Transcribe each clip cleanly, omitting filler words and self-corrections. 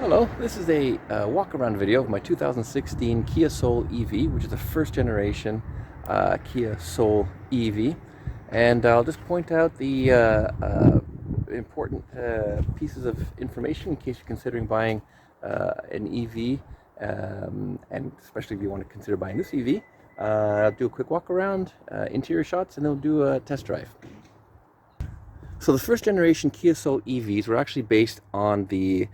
Hello, this is a walk-around video of my 2016 Kia Soul EV, which is the first generation Kia Soul EV. And I'll just point out the important pieces of information in case you're considering buying an EV, and especially if you want to consider buying this EV. I'll do a quick walk-around, interior shots, and then we'll do a test drive. So the first generation Kia Soul EVs were actually based on the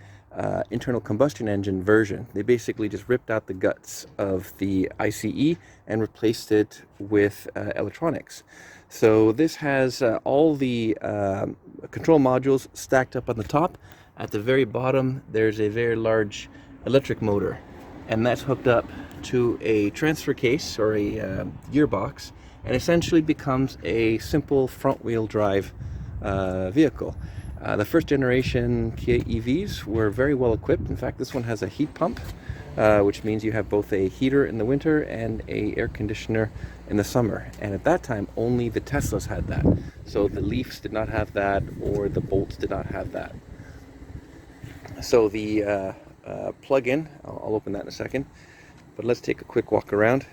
internal combustion engine version. They basically just ripped out the guts of the ICE and replaced it with electronics. So this has all the control modules stacked up on the top. At the very bottom there's a very large electric motor, and that's hooked up to a transfer case or a gearbox, and essentially becomes a simple front wheel drive vehicle. The first generation Kia EVs were very well equipped. In fact, this one has a heat pump, which means you have both a heater in the winter and a air conditioner in the summer. And at that time, only the Teslas had that. So the Leafs did not have that, or the Bolts did not have that. So the plug-in, I'll open that in a second, but let's take a quick walk around.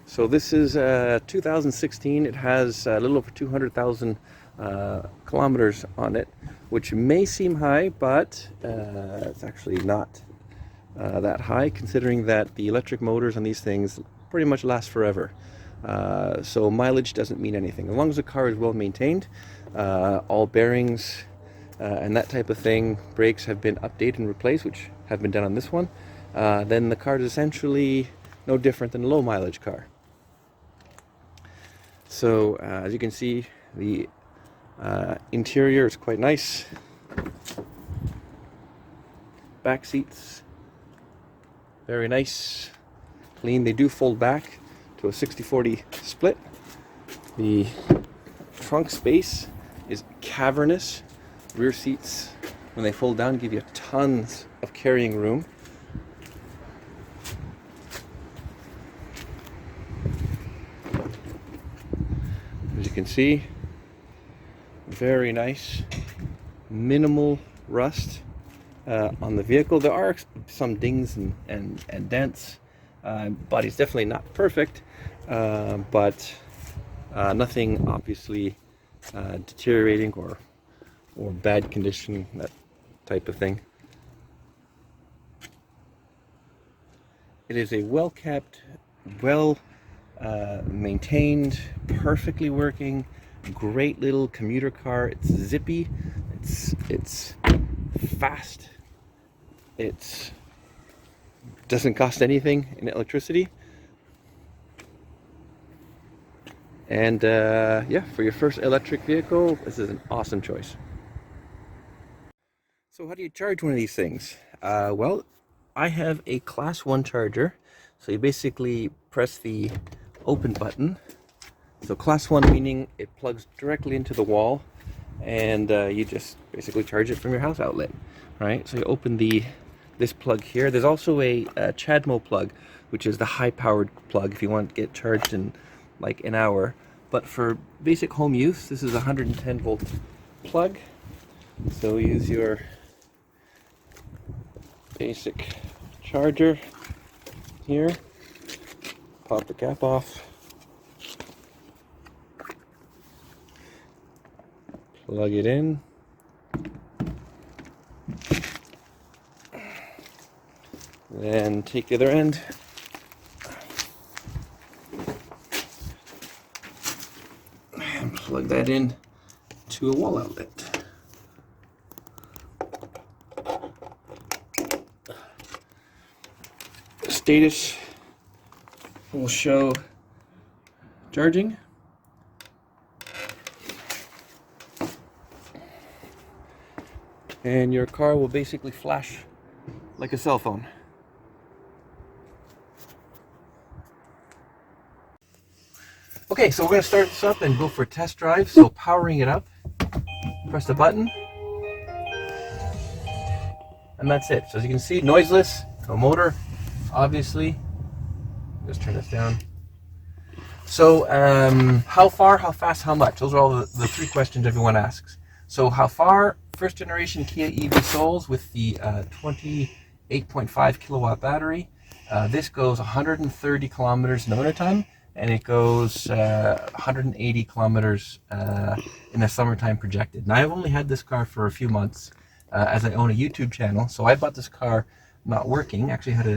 So this is 2016. It has a little over 200,000 kilometers on it, which may seem high, but it's actually not that high, considering that the electric motors on these things pretty much last forever. So mileage doesn't mean anything. As long as the car is well maintained, all bearings and that type of thing, brakes have been updated and replaced, which have been done on this one, then the car is essentially no different than a low mileage car. So as you can see, the interior is quite nice. Back seats, very nice, clean. They do fold back to a 60-40 split. The trunk space is cavernous. Rear seats, when they fold down, give you tons of carrying room. As you can see, very nice, minimal rust on the vehicle. There are some dings and dents. Body's definitely not perfect, but nothing obviously deteriorating or bad condition, that type of thing. It is a well-kept, maintained, perfectly working, great little commuter car. It's zippy, it's fast, it doesn't cost anything in electricity, and yeah, for your first electric vehicle, this is an awesome choice. So how do you charge one of these things? Well, I have a class 1 charger. So you basically press the open button. So class 1 meaning it plugs directly into the wall, and you just basically charge it from your house outlet, right? So you open this plug here. There's also a CHAdeMO plug, which is the high-powered plug if you want to get charged in like an hour. But for basic home use, this is a 110-volt plug. So use your basic charger here. Pop the cap off. Plug it in. Then take the other end. And plug that in to a wall outlet. Status will show charging. And your car will basically flash like a cell phone. Okay, so we're going to start this up and go for a test drive. So powering it up, press the button, and that's it. So as you can see, noiseless, no motor, obviously. Just turn this down. So how far, how fast, how much? Those are all the three questions everyone asks. So how far first generation Kia EV Souls with the 28.5 kilowatt battery. This goes 130 kilometers in the wintertime, and it goes 180 kilometers in the summertime projected. Now, I've only had this car for a few months as I own a YouTube channel, so I bought this car not working. Actually had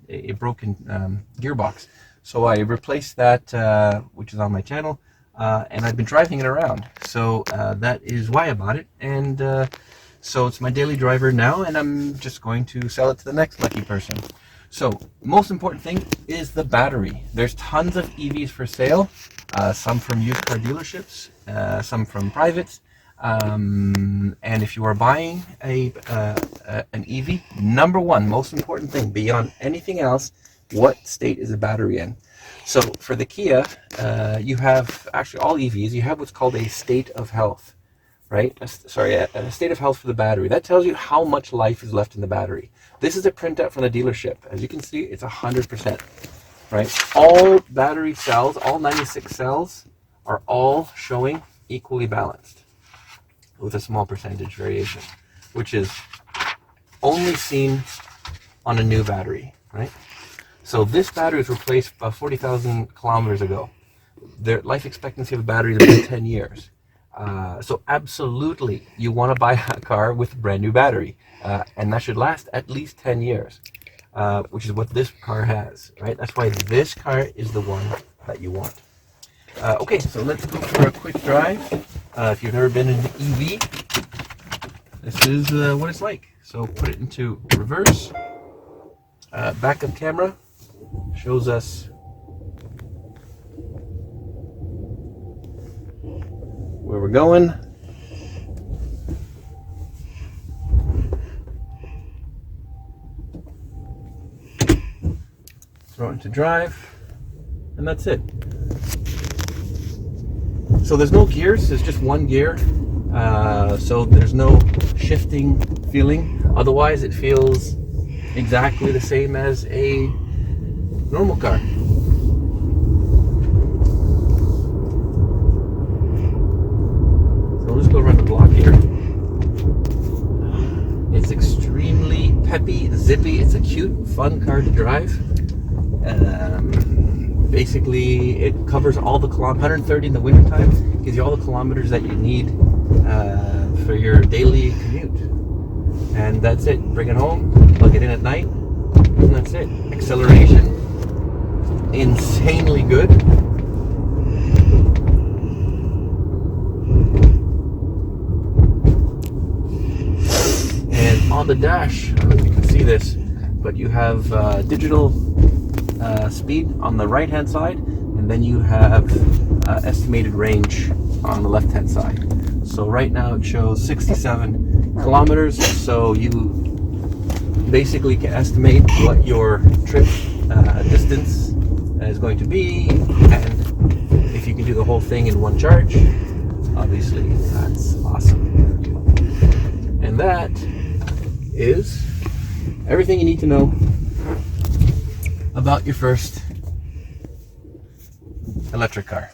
a broken gearbox. So I replaced that, which is on my channel, and I've been driving it around. So that is why I bought it, and so it's my daily driver now, and I'm just going to sell it to the next lucky person. So most important thing is the battery. There's tons of EVs for sale, some from used car dealerships, some from privates, and if you are buying an EV, number one most important thing beyond anything else, what state is the battery in? So for the Kia, you have, actually all EVs, you have what's called a state of health, right? A state of health for the battery. That tells you how much life is left in the battery. This is a printout from the dealership. As you can see, it's 100%, right? All battery cells, all 96 cells, are all showing equally balanced with a small percentage variation, which is only seen on a new battery, right? So this battery was replaced about 40,000 kilometers ago. The life expectancy of a battery is about 10 years. So absolutely, you want to buy a car with a brand new battery, and that should last at least 10 years, which is what this car has, right? That's why this car is the one that you want. Okay, so let's go for a quick drive. If you've never been in an EV, this is what it's like. So put it into reverse. Backup camera shows us where we're going. Throw it into drive, and that's it. So there's no gears, there's just one gear. So there's no shifting feeling. Otherwise it feels exactly the same as a normal car. So we'll just go around the block here. It's extremely peppy, zippy. It's a cute, fun car to drive. Basically, it covers all the 130 in the wintertime, gives you all the kilometers that you need for your daily commute. And that's it. Bring it home, plug it in at night, and that's it. Acceleration, insanely good. And on the dash, I don't know if you can see this, but you have digital speed on the right hand side, and then you have estimated range on the left hand side. So right now it shows 67 kilometers, so you basically can estimate what your trip distance is going to be, and if you can do the whole thing in one charge, obviously that's awesome. And that is everything you need to know about your first electric car.